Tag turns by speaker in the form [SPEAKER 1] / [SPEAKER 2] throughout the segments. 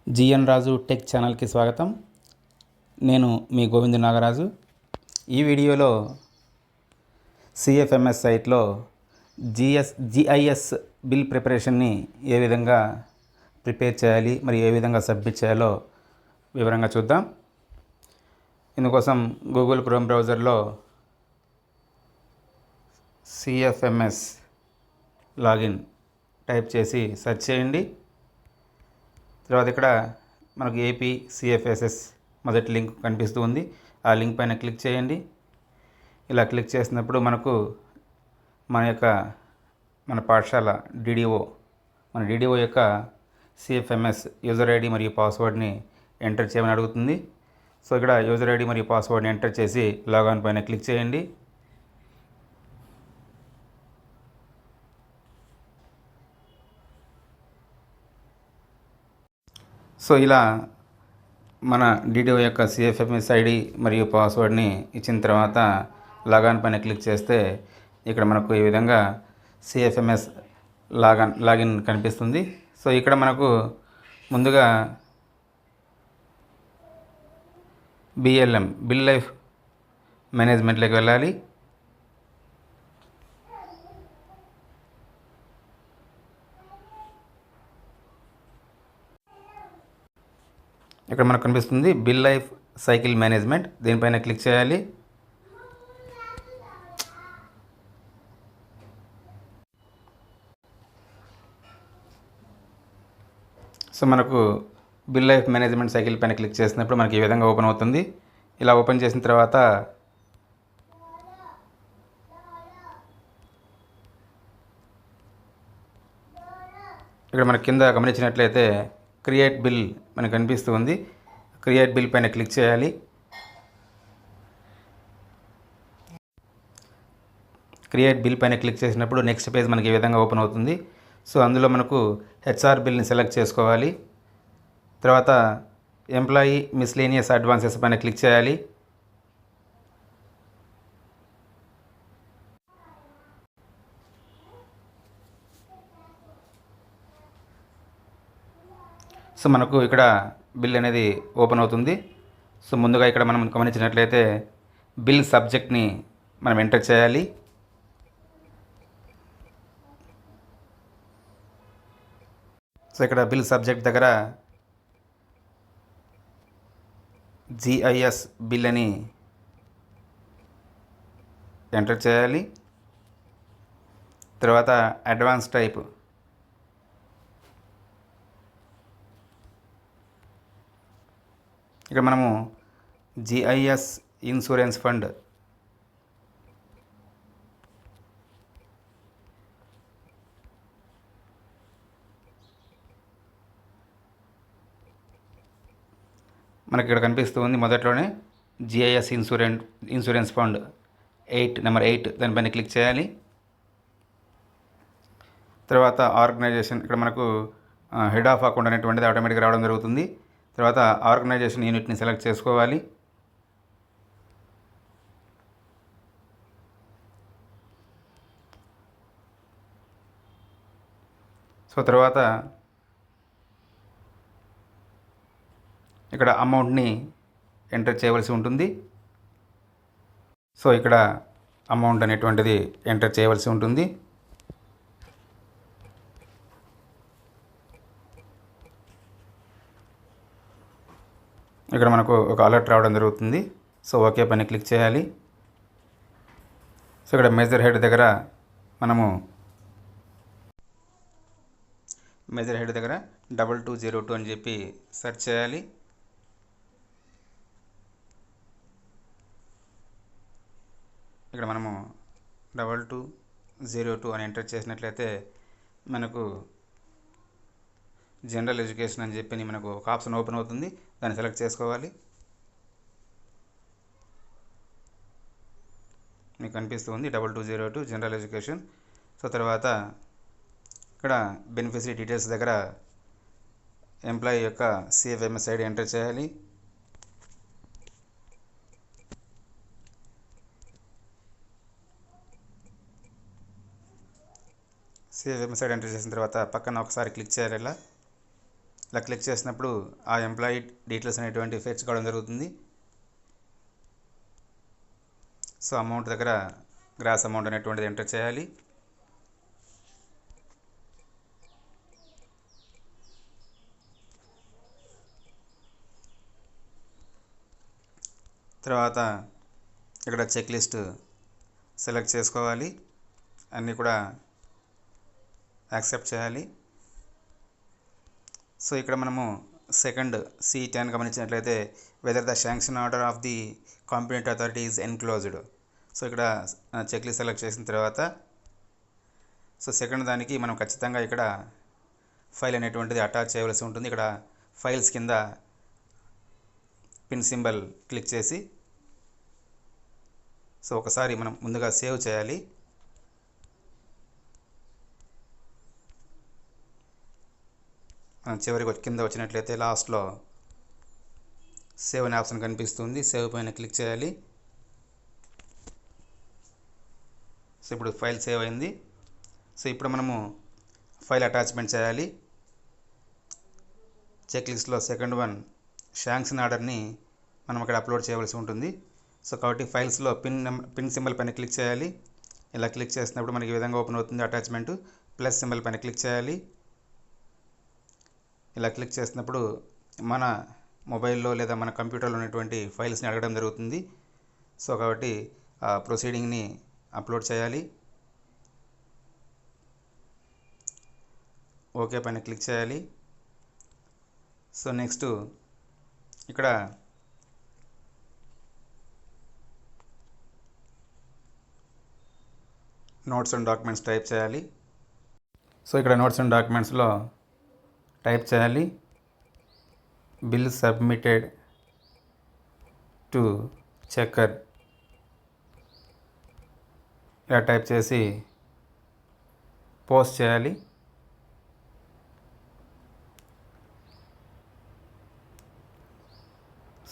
[SPEAKER 1] GN రాజు tech ఛానల్కి స్వాగతం. నేను మీ గోవింద్ నాగరాజు. ఈ వీడియోలో సిఎఫ్ఎంఎస్ సైట్లో జిఐఎస్ బిల్ ప్రిపరేషన్ని ఏ విధంగా ప్రిపేర్ చేయాలి, మరి ఏ విధంగా సబ్మిట్ చేయాలో వివరంగా చూద్దాం. ఇందుకోసం గూగుల్ క్రోమ్ బ్రౌజర్లో సిఎఫ్ఎంఎస్ లాగిన్ టైప్ చేసి సెర్చ్ చేయండి. తర్వాత ఇక్కడ మనకు ఏపీ సిఎఫ్ఎస్ఎస్ మొదటి లింక్ కనిపిస్తూ ఉంది. ఆ లింక్ పైన క్లిక్ చేయండి. ఇలా క్లిక్ చేసినప్పుడు మనకు మన పాఠశాల డిడిఓ యొక్క సిఎఫ్ఎంఎస్ యూజర్ ఐడి మరియు పాస్వర్డ్ని ఎంటర్ చేయమని అడుగుతుంది. సో ఇక్కడ యూజర్ ఐడి మరియు పాస్వర్డ్ని ఎంటర్ చేసి లాగిన్ పైన క్లిక్ చేయండి. సో ఇలా మన డిడిఓ యొక్క సిఎఫ్ఎంఎస్ ఐడి మరియు పాస్వర్డ్ని ఇచ్చిన తర్వాత లాగిన్ పైన క్లిక్ చేస్తే ఇక్కడ మనకు ఈ విధంగా సిఎఫ్ఎంఎస్ లాగిన్ కనిపిస్తుంది. సో ఇక్కడ మనకు ముందుగా బిల్ లైఫ్ మేనేజ్మెంట్లోకి వెళ్ళాలి. ఇక్కడ మనకు కనిపిస్తుంది బిల్ లైఫ్ సైకిల్ మేనేజ్మెంట్. దీనిపైన క్లిక్ చేయాలి. సో మనకు బిల్ లైఫ్ మేనేజ్మెంట్ సైకిల్ పైన క్లిక్ చేసినప్పుడు మనకి ఈ విధంగా ఓపెన్ అవుతుంది. ఇలా ఓపెన్ చేసిన తర్వాత ఇక్కడ మన కింద గమనించినట్లయితే క్రియేట్ బిల్ మనకు కనిపిస్తూ ఉంది. క్రియేట్ బిల్ పైన క్లిక్ చేయాలి. క్రియేట్ బిల్ పైన క్లిక్ చేసినప్పుడు నెక్స్ట్ పేజ్ మనకి ఈ విధంగా ఓపెన్ అవుతుంది. సో అందులో మనకు హెచ్ఆర్ బిల్ని సెలెక్ట్ చేసుకోవాలి. తర్వాత ఎంప్లాయీ మిస్లేనియస్ అడ్వాన్సెస్ పైన క్లిక్ చేయాలి. సో మనకు ఇక్కడ బిల్ అనేది ఓపెన్ అవుతుంది. సో ముందుగా ఇక్కడ మనం గమనించినట్లయితే బిల్ సబ్జెక్ట్ని మనం ఎంటర్ చేయాలి. సో ఇక్కడ బిల్ సబ్జెక్ట్ దగ్గర జిఐఎస్ బిల్ అని ఎంటర్ చేయాలి. తర్వాత అడ్వాన్స్ టైప్ ఇక్కడ మనము జిఐఎస్ ఇన్సూరెన్స్ ఫండ్ మనకి ఇక్కడ కనిపిస్తూ ఉంది. మొదట్లోనే జిఐఎస్ ఇన్సూరెన్స్ ఫండ్ నెంబర్ 8 దానిపైన క్లిక్ చేయాలి. తర్వాత ఆర్గనైజేషన్ ఇక్కడ మనకు హెడ్ ఆఫ్ అకౌంట్ అనేటువంటిది ఆటోమేటిక్గా రావడం జరుగుతుంది. తర్వాత ఆర్గనైజేషన్ యూనిట్ని సెలెక్ట్ చేసుకోవాలి. సో తర్వాత ఇక్కడ అమౌంట్ని ఎంటర్ చేయవలసి ఉంటుంది. సో ఇక్కడ అమౌంట్ అనేటువంటిది ఎంటర్ చేయవలసి ఉంటుంది. ఇక్కడ మనకు ఒక అలర్ట్ రావడం జరుగుతుంది. సో ఓకే పైన క్లిక్ చేయాలి. సో ఇక్కడ మేజర్ హెడ్ దగ్గర మనము 2202 అని చెప్పి సెర్చ్ చేయాలి. ఇక్కడ మనము 2202 అని ఎంటర్ చేసినట్లయితే మనకు జనరల్ ఎడ్యుకేషన్ అని చెప్పి మనకు ఒక ఆప్షన్ ఓపెన్ అవుతుంది. దాన్ని సెలెక్ట్ చేసుకోవాలి. మీకు కనిపిస్తుంది 2202 జనరల్ ఎడ్యుకేషన్. సో తర్వాత ఇక్కడ బెనిఫిషరీ డీటెయిల్స్ దగ్గర ఎంప్లాయీ యొక్క సిఎఫ్ఎంఎస్ ఐడి ఎంటర్ చేయాలి. సేవ్ వెబ్సైట్ ఎంటర్ చేసిన తర్వాత పక్కన ఒకసారి క్లిక్ చేయాలి. ఇలా ఇలా క్లిక్ చేసినప్పుడు ఆ ఎంప్లాయీ డీటెయిల్స్ అనేటువంటి ఫెచ్ కావడం జరుగుతుంది. సో అమౌంట్ దగ్గర గ్రాస్ అమౌంట్ అనేటువంటిది ఎంటర్ చేయాలి. తర్వాత ఇక్కడ చెక్ లిస్ట్ సెలెక్ట్ చేసుకోవాలి, అన్నీ కూడా యాక్సెప్ట్ చేయాలి. సో ఇక్కడ మనము సెకండ్ C10 గమనించినట్లయితే whether the sanction order of the competent authority is enclosed. So ఇక్కడ చెక్ లిస్ట్ సెలెక్ట్ చేసిన తర్వాత సో సెకండ్ దానికి మనం ఖచ్చితంగా ఇక్కడ ఫైల్ అనేటువంటిది అటాచ్ చేయవలసి ఉంటుంది. ఇక్కడ ఫైల్స్ కింద పిన్ సింబల్ క్లిక్ చేసి సో ఒకసారి మనం ముందుగా సేవ్ చేయాలి. మనం చివరికి కింద వచ్చినట్లయితే లాస్ట్లో సేవ్ అనే ఆప్షన్ కనిపిస్తుంది. సేవ్ పైన క్లిక్ చేయాలి. సో ఇప్పుడు ఫైల్ సేవ్ అయింది. సో ఇప్పుడు మనము ఫైల్ అటాచ్మెంట్ చేయాలి. చెక్ లిస్ట్లో సెకండ్ వన్ శాంక్షన్ ఆర్డర్ని మనం అక్కడ అప్లోడ్ చేయవలసి ఉంటుంది. సో కాబట్టి ఫైల్స్లో పిన్ సింబల్ పైన క్లిక్ చేయాలి. ఇలా క్లిక్ చేసినప్పుడు మనకి ఈ విధంగా ఓపెన్ అవుతుంది అటాచ్మెంట్. ప్లస్ సింబల్ పైన క్లిక్ చేయాలి. ఇలా క్లిక్ చేసినప్పుడు మన మొబైల్లో లేదా మన కంప్యూటర్లో ఉన్నటువంటి ఫైల్స్ని అడగడం జరుగుతుంది. సో కాబట్టి ఆ ప్రొసీడింగ్ని అప్లోడ్ చేయాలి. ఓకే పైన క్లిక్ చేయాలి. సో నెక్స్ట్ ఇక్కడ నోట్స్ అండ్ డాక్యుమెంట్స్ టైప్ చేయాలి. సో ఇక్కడ నోట్స్ అండ్ డాక్యుమెంట్స్లో టైప్ చేయాలి బిల్ సబ్మిటెడ్ టు చెక్కర్. ఇలా టైప్ చేసి పోస్ట్ చేయాలి.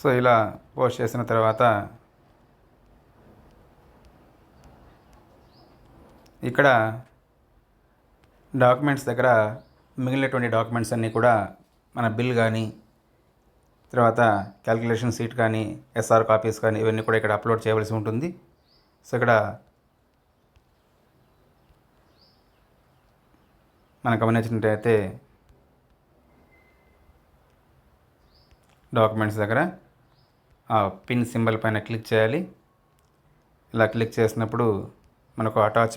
[SPEAKER 1] సో ఇలా పోస్ట్ చేసిన తర్వాత ఇక్కడ డాక్యుమెంట్స్ దగ్గర మిగిలినటువంటి డాక్యుమెంట్స్ అన్నీ కూడా మన బిల్ కానీ తర్వాత క్యాల్కులేషన్ షీట్ కానీ SR కాపీస్ కానీ ఇవన్నీ కూడా ఇక్కడ అప్లోడ్ చేయవలసి ఉంటుంది. సో ఇక్కడ మనం గమనించినట్లయితే డాక్యుమెంట్స్ దగ్గర ఆ పిన్ సింబల్ పైన క్లిక్ చేయాలి. ఇలా క్లిక్ చేసినప్పుడు మనకు అటాచ్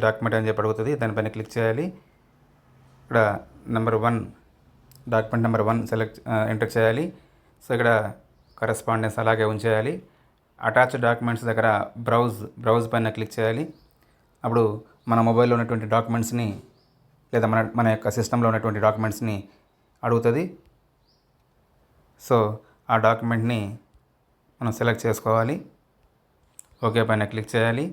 [SPEAKER 1] డాక్యుమెంట్ అని చెప్పి అడుగుతుంది. దానిపైన క్లిక్ చేయాలి. ఇక్కడ డాక్యుమెంట్ నెంబర్ 1 ఎంటర్ చేయాలి. సో ఇక్కడ కరెస్పాండెన్స్ అలాగే ఉంచేయాలి. అటాచ్ డాక్యుమెంట్స్ దగ్గర బ్రౌజ్ పైన క్లిక్ చేయాలి. అప్పుడు మన మొబైల్లో ఉన్నటువంటి డాక్యుమెంట్స్ని లేదా మన యొక్క సిస్టంలో ఉన్నటువంటి డాక్యుమెంట్స్ని అడుగుతుంది. సో ఆ డాక్యుమెంట్ని మనం సెలెక్ట్ చేసుకోవాలి. ఓకే పైన క్లిక్ చేయాలి.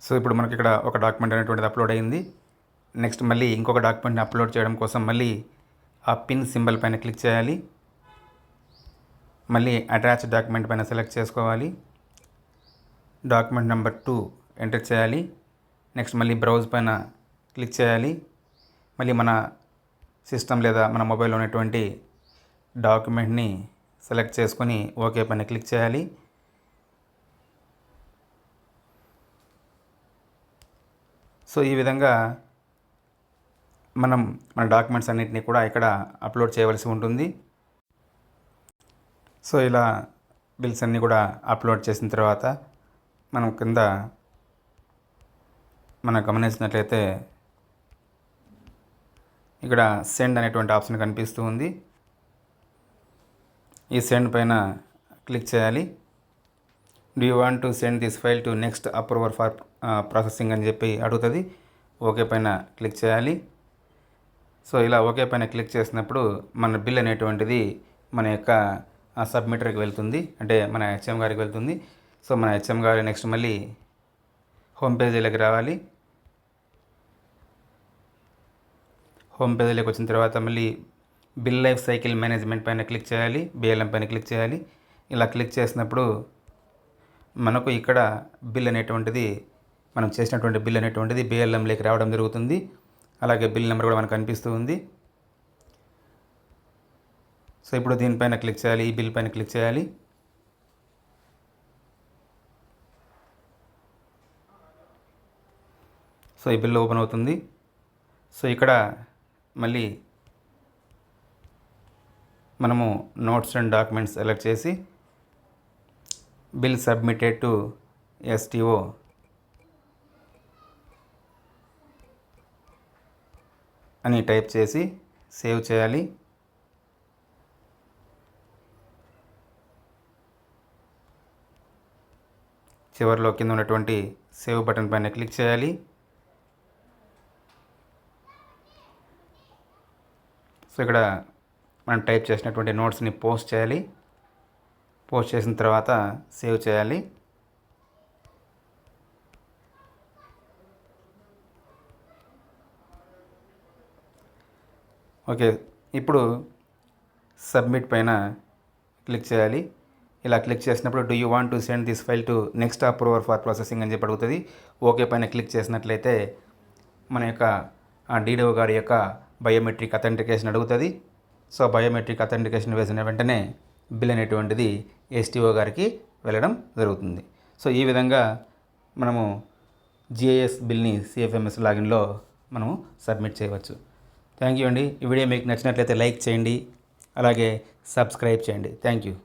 [SPEAKER 1] సో ఇప్పుడు మనకి ఇక్కడ ఒక డాక్యుమెంట్ అనేటువంటిది అప్లోడ్ అయ్యింది. నెక్స్ట్ మళ్ళీ ఇంకొక డాక్యుమెంట్ని అప్లోడ్ చేయడం కోసం మళ్ళీ ఆ పిన్ సింబల్ పైన క్లిక్ చేయాలి. మళ్ళీ అటాచ్ డాక్యుమెంట్ పైన సెలెక్ట్ చేసుకోవాలి. డాక్యుమెంట్ నెంబర్ 2 ఎంటర్ చేయాలి. నెక్స్ట్ మళ్ళీ బ్రౌజ్ పైన క్లిక్ చేయాలి. మళ్ళీ మన సిస్టమ్ లేదా మన మొబైల్లో ఉన్నటువంటి డాక్యుమెంట్ని సెలెక్ట్ చేసుకొని ఓకే పైన క్లిక్ చేయాలి. సో ఈ విధంగా మనం మన డాక్యుమెంట్స్ అన్నింటినీ కూడా ఇక్కడ అప్లోడ్ చేయవలసి ఉంటుంది. సో ఇలా బిల్స్ అన్నీ కూడా అప్లోడ్ చేసిన తర్వాత మనం కింద మనం గమనించినట్లయితే ఇక్కడ సెండ్ అనేటువంటి ఆప్షన్ కనిపిస్తూ ఉంది. ఈ సెండ్ పైన క్లిక్ చేయాలి. Do you want to send this file to next approver for processing అని చెప్పి అడుగుతుంది. ఓకే పైన క్లిక్ చేయాలి. సో ఇలా ఓకే పైన క్లిక్ చేసినప్పుడు మన బిల్ అనేటువంటిది మన యొక్క సబ్మిటర్కి వెళ్తుంది, అంటే మన HM గారికి వెళ్తుంది. సో మన HM గారు నెక్స్ట్ మళ్ళీ హోమ్ పేజీలోకి రావాలి. హోమ్ పేజీలోకి వచ్చిన తర్వాత మళ్ళీ బిల్ లైఫ్ సైకిల్ మేనేజ్మెంట్ పైన క్లిక్ చేయాలి. BLM పైన క్లిక్ చేయాలి. ఇలా క్లిక్ చేసినప్పుడు మనకు ఇక్కడ బిల్ అనేటువంటిది మనం చేసినటువంటి బిల్ అనేటువంటిది బిఎల్ఎంలోకి రావడం జరుగుతుంది. అలాగే బిల్ నెంబర్ కూడా మనకు కనిపిస్తూ ఉంది. సో ఇప్పుడు దీనిపైన క్లిక్ చేయాలి, ఈ బిల్ పైన క్లిక్ చేయాలి. సో ఈ బిల్ ఓపెన్ అవుతుంది. సో ఇక్కడ మళ్ళీ మనము నోట్స్ అండ్ డాక్యుమెంట్స్ సెలెక్ట్ చేసి బిల్ సబ్మిటెడ్ టు ఎస్టీఓ అని టైప్ చేసి సేవ్ చేయాలి. చివరిలో కింద ఉన్నటువంటి సేవ్ బటన్ పైన క్లిక్ చేయాలి. సో ఇక్కడ మనం టైప్ చేసినటువంటి నోట్స్ని పోస్ట్ చేయాలి. పోస్ట్ చేసిన తర్వాత సేవ్ చేయాలి. ఓకే, ఇప్పుడు సబ్మిట్ పైన క్లిక్ చేయాలి. ఇలా క్లిక్ చేసినప్పుడు do you want to send this file to next approver for processing అని చెప్పి అడుగుతుంది. ఓకే పైన క్లిక్ చేసినట్లయితే మన యొక్క డీడీఓ గారి యొక్క బయోమెట్రిక్ అథెంటికేషన్ అడుగుతుంది. సో బయోమెట్రిక్ అథెంటికేషన్ వేసిన వెంటనే బిల్ అనేటువంటిది ఎస్టీఓ గారికి వెళ్ళడం జరుగుతుంది. సో ఈ విధంగా మనము జిఐఎస్ బిల్ని సిఎఫ్ఎంఎస్ లాగిన్లో మనము సబ్మిట్ చేయవచ్చు. థ్యాంక్ యూ అండి. ఈ వీడియో మీకు నచ్చినట్లయితే లైక్ చేయండి, అలాగే సబ్స్క్రైబ్ చేయండి. Thank you.